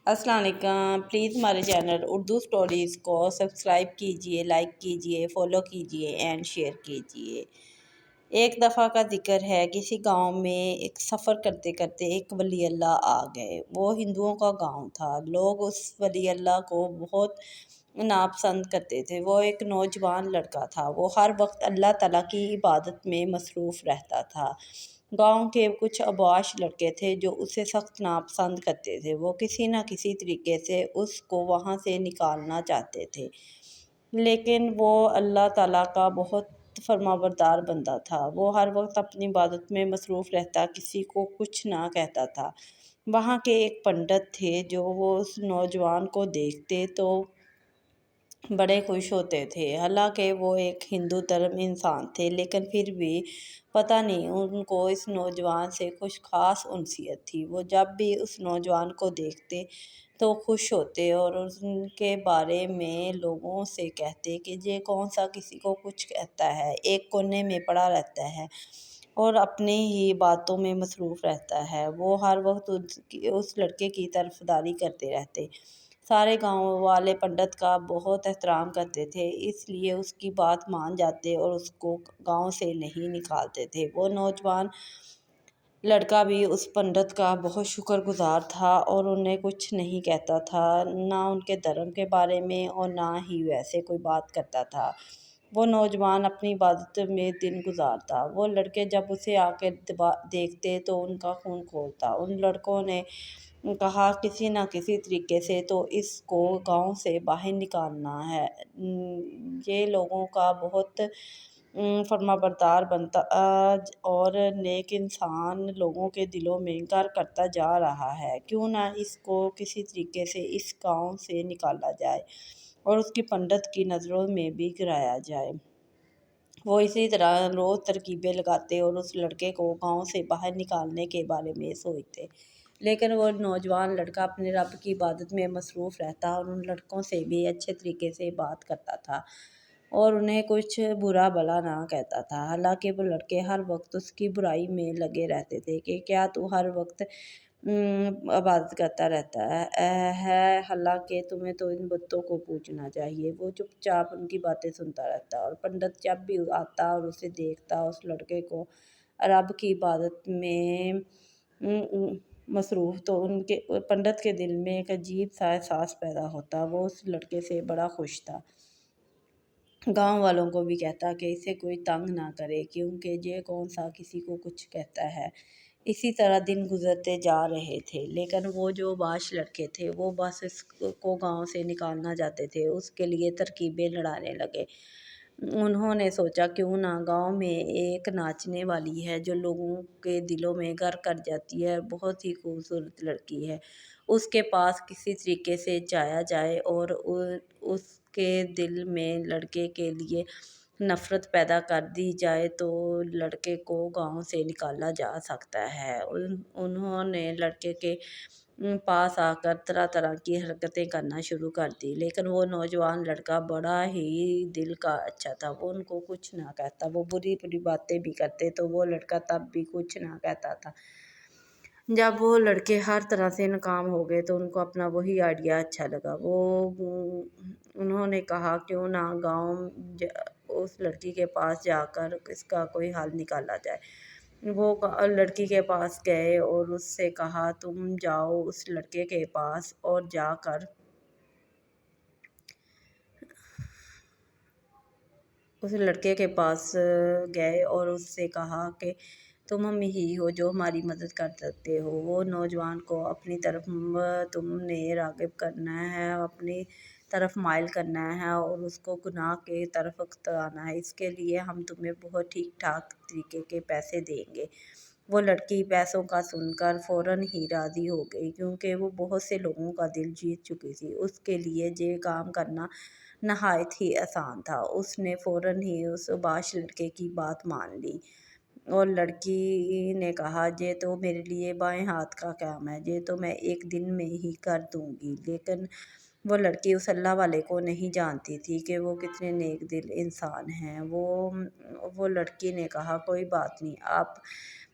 السلام علیکم، پلیز ہمارے چینل اردو سٹوریز کو سبسکرائب کیجئے، لائک کیجئے، فالو کیجئے اینڈ شیئر کیجئے۔ ایک دفعہ کا ذکر ہے، کسی گاؤں میں ایک سفر کرتے کرتے ایک ولی اللہ آ گئے۔ وہ ہندوؤں کا گاؤں تھا۔ لوگ اس ولی اللہ کو بہت ناپسند کرتے تھے۔ وہ ایک نوجوان لڑکا تھا۔ وہ ہر وقت اللہ تعالیٰ کی عبادت میں مصروف رہتا تھا۔ گاؤں کے کچھ اوباش لڑکے تھے جو اسے سخت ناپسند کرتے تھے۔ وہ کسی نہ کسی طریقے سے اس کو وہاں سے نکالنا چاہتے تھے، لیکن وہ اللہ تعالیٰ کا بہت فرمانبردار بندہ تھا۔ وہ ہر وقت اپنی عبادت میں مصروف رہتا، کسی کو کچھ نہ کہتا تھا۔ وہاں کے ایک پنڈت تھے جو وہ اس نوجوان کو دیکھتے تو بڑے خوش ہوتے تھے۔ حالانکہ وہ ایک ہندو دھرم انسان تھے، لیکن پھر بھی پتہ نہیں ان کو اس نوجوان سے کچھ خاص انسیت تھی۔ وہ جب بھی اس نوجوان کو دیکھتے تو خوش ہوتے اور ان کے بارے میں لوگوں سے کہتے کہ یہ کون سا کسی کو کچھ کہتا ہے، ایک کونے میں پڑا رہتا ہے اور اپنی ہی باتوں میں مصروف رہتا ہے۔ وہ ہر وقت اس لڑکے کی طرفداری کرتے رہتے۔ سارے گاؤں والے پنڈت کا بہت احترام کرتے تھے، اس لیے اس کی بات مان جاتے اور اس کو گاؤں سے نہیں نکالتے تھے۔ وہ نوجوان لڑکا بھی اس پنڈت کا بہت شکر گزار تھا اور انہیں کچھ نہیں کہتا تھا، نہ ان کے دھرم کے بارے میں اور نہ ہی ویسے کوئی بات کرتا تھا۔ وہ نوجوان اپنی عبادت میں دن گزارتا۔ وہ لڑکے جب اسے آ کے دیکھتے تو ان کا خون کھولتا۔ ان لڑکوں نے کہا کسی نہ کسی طریقے سے تو اس کو گاؤں سے باہر نکالنا ہے۔ یہ لوگوں کا بہت فرمانبردار بنتا اور نیک انسان لوگوں کے دلوں میں گھر کرتا جا رہا ہے، کیوں نہ اس کو کسی طریقے سے اس گاؤں سے نکالا جائے اور اس کی پنڈت کی نظروں میں بھی گرایا جائے۔ وہ اسی طرح روز ترکیبیں لگاتے اور اس لڑکے کو گاؤں سے باہر نکالنے کے بارے میں سوچتے، لیکن وہ نوجوان لڑکا اپنے رب کی عبادت میں مصروف رہتا اور ان لڑکوں سے بھی اچھے طریقے سے بات کرتا تھا اور انہیں کچھ برا بھلا نہ کہتا تھا۔ حالانکہ وہ لڑکے ہر وقت اس کی برائی میں لگے رہتے تھے کہ کیا تو ہر وقت عبادت کرتا رہتا ہے، حالانکہ تمہیں تو ان بتوں کو پوجنا چاہیے۔ وہ چپ چاپ ان کی باتیں سنتا رہتا اور پنڈت جب بھی آتا اور اسے دیکھتا اس لڑکے کو رب کی عبادت میں مصروف، تو پنڈت کے دل میں ایک عجیب سا احساس پیدا ہوتا۔ وہ اس لڑکے سے بڑا خوش تھا۔ گاؤں والوں کو بھی کہتا کہ اسے کوئی تنگ نہ کرے، کیونکہ یہ کون سا کسی کو کچھ کہتا ہے۔ اسی طرح دن گزرتے جا رہے تھے، لیکن وہ جو باش لڑکے تھے وہ بس اس کو گاؤں سے نکالنا چاہتے تھے۔ اس کے لیے ترکیبیں لڑانے لگے۔ انہوں نے سوچا کیوں نہ گاؤں میں ایک ناچنے والی ہے جو لوگوں کے دلوں میں گھر کر جاتی ہے، بہت ہی خوبصورت لڑکی ہے، اس کے پاس کسی طریقے سے جایا جائے اور اس کے دل میں لڑکے کے لیے نفرت پیدا کر دی جائے تو لڑکے کو گاؤں سے نکالا جا سکتا ہے۔ انہوں نے لڑکے کے پاس آ کر طرح طرح کی حرکتیں کرنا شروع کر دی، لیکن وہ نوجوان لڑکا بڑا ہی دل کا اچھا تھا۔ وہ ان کو کچھ نہ کہتا۔ وہ بری بری باتیں بھی کرتے تو وہ لڑکا تب بھی کچھ نہ کہتا تھا۔ جب وہ لڑکے ہر طرح سے ناکام ہو گئے تو ان کو اپنا وہی آئیڈیا اچھا لگا۔ انہوں نے کہا کیوں نہ گاؤں اس لڑکی کے پاس جا کر اس کا کوئی حل نکالا جائے۔ وہ لڑکی کے پاس گئے اور اس سے کہا تم جاؤ اس لڑکے کے پاس اور جا کر اس لڑکے کے پاس گئے اور اس سے کہا کہ تم ہم ہی ہو جو ہماری مدد کر سکتے ہو۔ وہ نوجوان کو اپنی طرف تم نے راغب کرنا ہے، اپنی طرف مائل کرنا ہے اور اس کو گناہ کی طرف اکتانا ہے۔ اس کے لیے ہم تمہیں بہت ٹھیک ٹھاک طریقے کے پیسے دیں گے۔ وہ لڑکی پیسوں کا سن کر فوراً ہی راضی ہو گئی، کیونکہ وہ بہت سے لوگوں کا دل جیت چکی تھی۔ اس کے لیے یہ کام کرنا نہایت ہی آسان تھا۔ اس نے فوراً ہی اس باش لڑکے کی بات مان لی اور لڑکی نے کہا یہ تو میرے لیے بائیں ہاتھ کا کام ہے، یہ تو میں ایک دن میں ہی کر دوں گی۔ لیکن وہ لڑکی اس اللہ والے کو نہیں جانتی تھی کہ وہ کتنے نیک دل انسان ہیں۔ وہ لڑکی نے کہا کوئی بات نہیں، آپ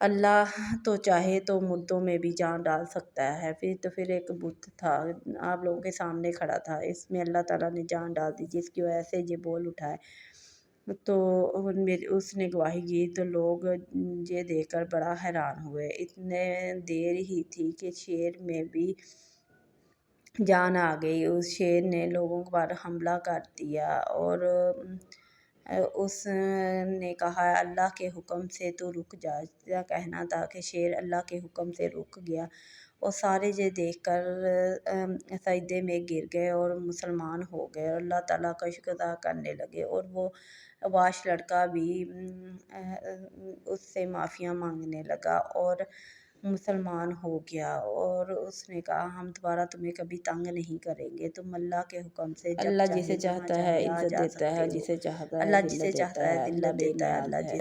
اللہ تو چاہے تو مردوں میں بھی جان ڈال سکتا ہے۔ پھر ایک بت تھا، آپ لوگوں کے سامنے کھڑا تھا، اس میں اللہ تعالیٰ نے جان ڈال دی، جس کی وجہ سے یہ بول اٹھا ہے۔ تو اس نے گواہی کی تو لوگ یہ دیکھ کر بڑا حیران ہوئے۔ اتنے دیر ہی تھی کہ شیر میں بھی جان آ گئی۔ اس شیر نے لوگوں پر حملہ کر دیا اور اس نے کہا اللہ کے حکم سے تو رک جا۔ اس کا کہنا تھا کہ شیر اللہ کے حکم سے رک گیا اور سارے یہ دیکھ کر سجدے میں گر گئے اور مسلمان ہو گئے اور اللہ تعالیٰ کا شکر ادا کرنے لگے، اور وہ واش لڑکا بھی اس سے معافیاں مانگنے لگا اور مسلمان ہو گیا، اور اس نے کہا ہم دوبارہ تمہیں کبھی تنگ نہیں کریں گے، تم اللہ کے حکم سے جب اللہ چاہے جسے جہاں چاہتا ہے چاہے آ عزت جا دیتا سکتے ہے، ہو۔ جسے چاہتا ہے اللہ ذلت جسے دیتا چاہتا ہے ہے، اللہ ذلت بے دیتا ہے، نیاز اللہ ہے۔ جسے